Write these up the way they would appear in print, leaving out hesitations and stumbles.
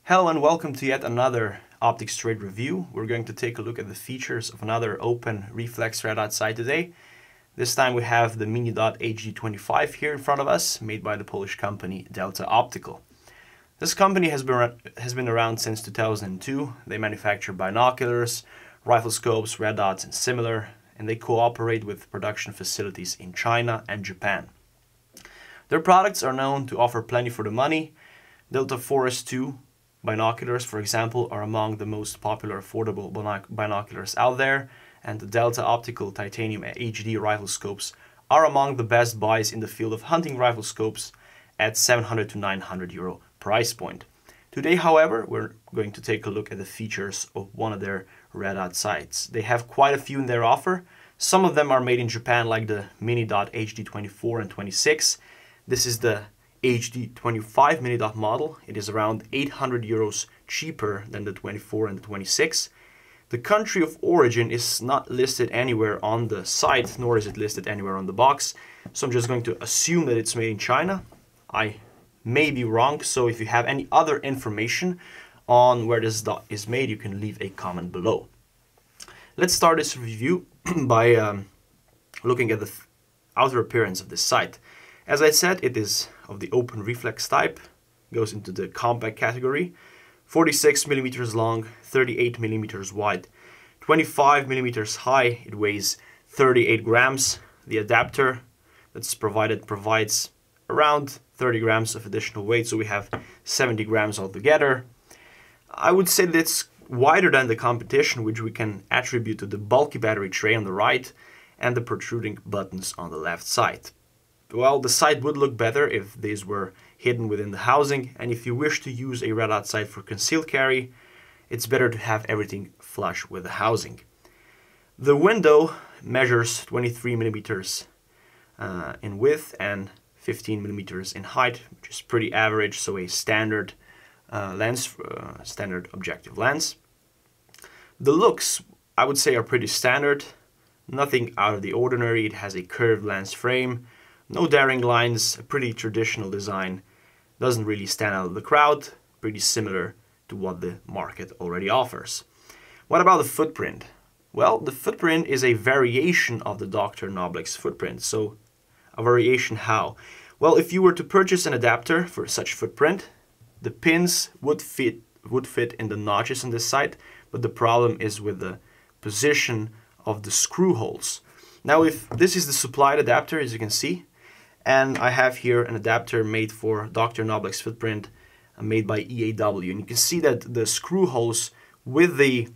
Hello and welcome to yet another optics trade review. We're going to take a look at the features of another open reflex red dot sight today. This time we have the MiniDot HD25 here in front of us, made by the Polish company Delta Optical. This company has been around since 2002. They manufacture binoculars, rifle scopes, red dots and similar, and they cooperate with production facilities in China and Japan. Their products are known to offer plenty for the money. Delta Forest 2 binoculars, for example, are among the most popular affordable binoculars out there, and the Delta Optical Titanium HD rifle scopes are among the best buys in the field of hunting rifle scopes at 700 to 900 euro price point. Today, however, we're going to take a look at the features of one of their red dot sights. They have quite a few in their offer. Some of them are made in Japan, like the MiniDot HD24 and 26. This is the HD25 MiniDot model. It is around 800 euros cheaper than the 24 and the 26. The country of origin is not listed anywhere on the site, nor is it listed anywhere on the box. So I'm just going to assume that it's made in China. I may be wrong, so if you have any other information on where this dot is made, you can leave a comment below. Let's start this review by looking at the outer appearance of this sight. As I said, it is of the open reflex type, goes into the compact category, 46 millimeters long, 38 millimeters wide, 25 millimeters high. It weighs 38 grams. The adapter that's provides around 30 grams of additional weight, so we have 70 grams altogether. I would say that it's wider than the competition, which we can attribute to the bulky battery tray on the right and the protruding buttons on the left side. Well, the sight would look better if these were hidden within the housing, and if you wish to use a red dot sight for concealed carry, it's better to have everything flush with the housing. The window measures 23 millimeters in width and 15 millimeters in height, which is pretty average, so a standard standard objective lens. The looks, I would say, are pretty standard, nothing out of the ordinary. It has a curved lens frame, no daring lines, a pretty traditional design, doesn't really stand out of the crowd, pretty similar to what the market already offers. What about the footprint? Well, the footprint is a variation of the Dr. Noblec's footprint. So, a variation how? Well, if you were to purchase an adapter for such footprint, the pins would fit in the notches on this side, but the problem is with the position of the screw holes. Now, if this is the supplied adapter, as you can see, and I have here an adapter made for Dr. Noblec's footprint, made by EAW. And you can see that the screw holes with the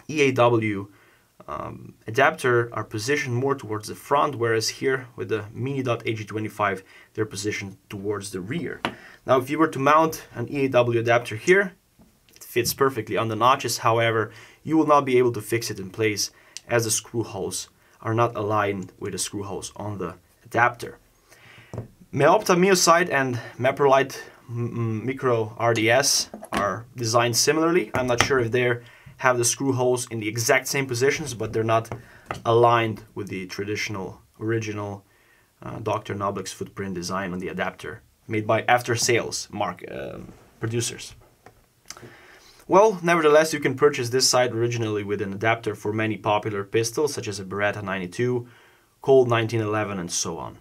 EAW adapter are positioned more towards the front, whereas here with the MiniDot HD25, they're positioned towards the rear. Now, if you were to mount an EAW adapter here, it fits perfectly on the notches. However, you will not be able to fix it in place as the screw holes are not aligned with the screw holes on the adapter. Meopta Miosight and Meprolite Micro RDS are designed similarly. I'm not sure if they have the screw holes in the exact same positions, but they're not aligned with the traditional, original Dr. Noblec's footprint design on the adapter, made by after-sales producers. Well, nevertheless, you can purchase this sight originally with an adapter for many popular pistols, such as a Beretta 92, Colt 1911, and so on.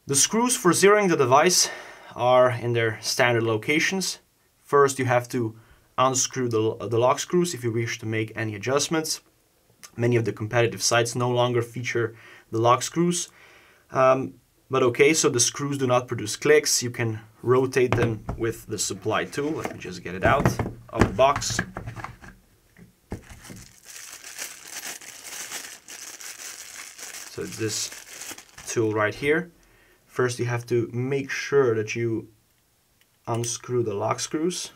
The screws for zeroing the device are in their standard locations. First, you have to unscrew the lock screws if you wish to make any adjustments. Many of the competitive sites no longer feature the lock screws. But okay, so the screws do not produce clicks. You can rotate them with the supplied tool. Let me just get it out of the box. So it's this tool right here. First, you have to make sure that you unscrew the lock screws,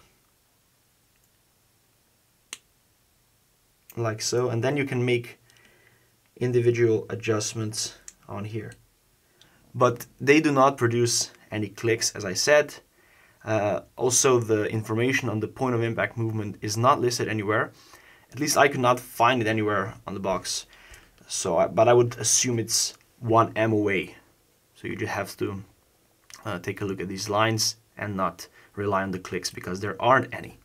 like so, and then you can make individual adjustments on here. But they do not produce any clicks, as I said. Also, the information on the point of impact movement is not listed anywhere. At least I could not find it anywhere on the box. So, but I would assume it's 1 MOA. So you just have to take a look at these lines and not rely on the clicks because there aren't any.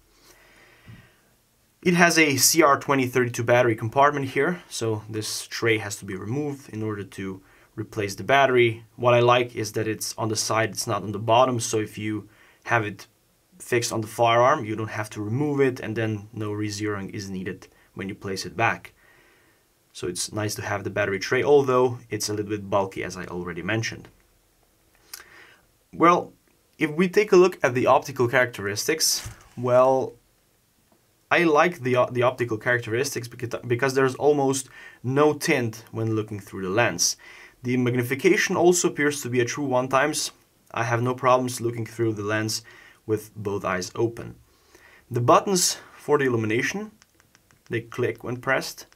It has a CR2032 battery compartment here, so this tray has to be removed in order to replace the battery. What I like is that it's on the side, it's not on the bottom, so if you have it fixed on the firearm, you don't have to remove it, and then no re-zeroing is needed when you place it back. So it's nice to have the battery tray, although it's a little bit bulky, as I already mentioned. Well, if we take a look at the optical characteristics, well, I like the optical characteristics because there's almost no tint when looking through the lens. The magnification also appears to be a true 1x. I have no problems looking through the lens with both eyes open. The buttons for the illumination, they click when pressed.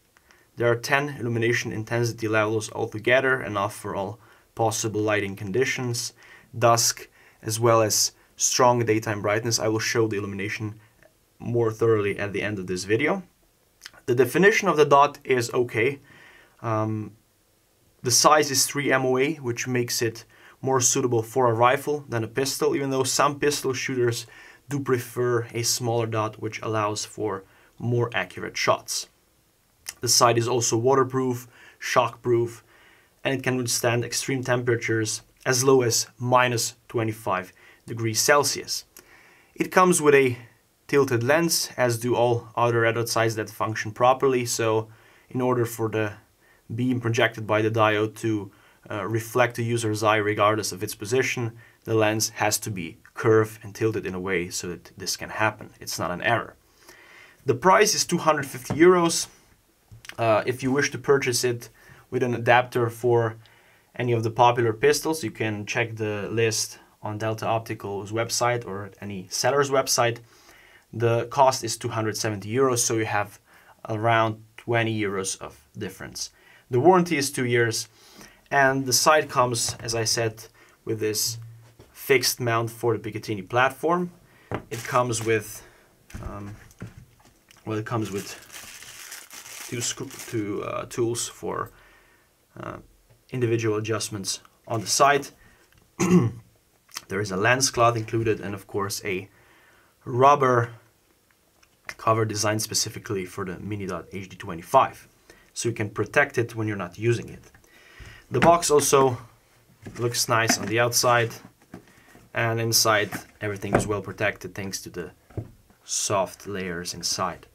There are 10 illumination intensity levels altogether, enough for all possible lighting conditions, dusk, as well as strong daytime brightness. I will show the illumination more thoroughly at the end of this video. The definition of the dot is okay. The size is 3 MOA, which makes it more suitable for a rifle than a pistol, even though some pistol shooters do prefer a smaller dot, which allows for more accurate shots. The sight is also waterproof, shockproof, and it can withstand extreme temperatures as low as -25 degrees Celsius. It comes with a tilted lens, as do all other red dot sights that function properly, so in order for the beam projected by the diode to reflect the user's eye regardless of its position, the lens has to be curved and tilted in a way so that this can happen. It's not an error. The price is 250 euros. If you wish to purchase it with an adapter for any of the popular pistols, you can check the list on Delta Optical's website or any seller's website. The cost is 270 euros, so you have around 20 euros of difference. The warranty is 2 years, and the sight comes, as I said, with this fixed mount for the Picatinny platform. It comes with, two tools for individual adjustments on the side. There is a lens cloth included, and of course a rubber cover designed specifically for the MiniDot HD25, so you can protect it when you're not using it. The box also looks nice on the outside, and inside everything is well protected thanks to the soft layers inside.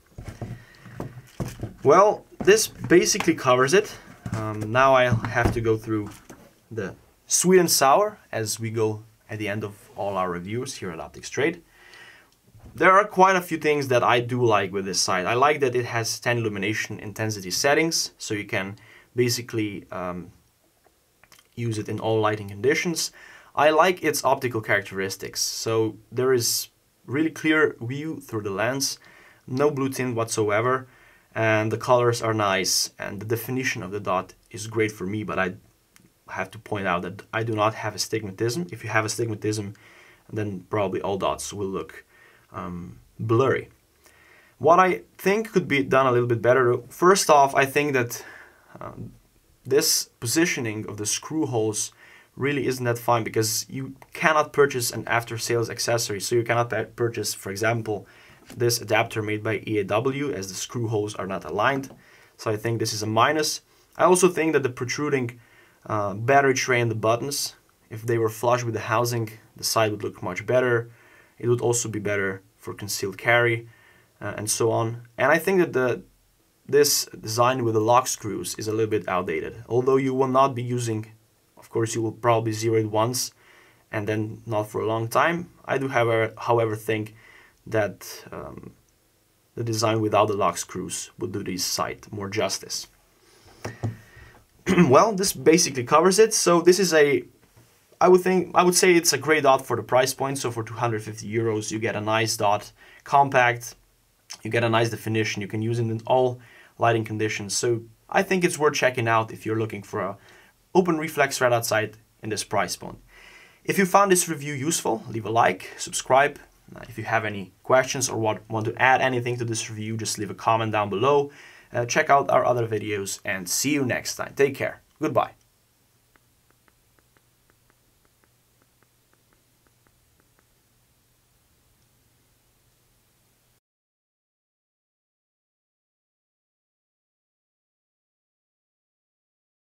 Well, this basically covers it. Now I'll have to go through the sweet and sour as we go at the end of all our reviews here at Optics Trade. There are quite a few things that I do like with this sight. I like that it has 10 illumination intensity settings, so you can basically use it in all lighting conditions. I like its optical characteristics, so there is really clear view through the lens, no blue tint whatsoever, and the colors are nice, and the definition of the dot is great for me, but I have to point out that I do not have astigmatism. If you have astigmatism, then probably all dots will look blurry. What I think could be done a little bit better, first off, I think that this positioning of the screw holes really isn't that fine, because you cannot purchase an after-sales accessory. So you cannot purchase, for example, this adapter made by EAW, as the screw holes are not aligned. So I think this is a minus. I also think that the protruding battery tray and the buttons, if they were flush with the housing, the sight would look much better. It would also be better for concealed carry and so on. And I think that this design with the lock screws is a little bit outdated. Although you will not be using, of course, you will probably zero it once and then not for a long time. I do, however, think that the design without the lock screws would do this sight more justice. Well, this basically covers it. So this is I would say it's a great dot for the price point. So for 250 euros, you get a nice dot, compact, you get a nice definition, you can use it in all lighting conditions. So I think it's worth checking out if you're looking for a open reflex red dot sight in this price point. If you found this review useful, leave a like, subscribe. If you have any questions or want to add anything to this review, just leave a comment down below. Check out our other videos and see you next time. Take care. Goodbye.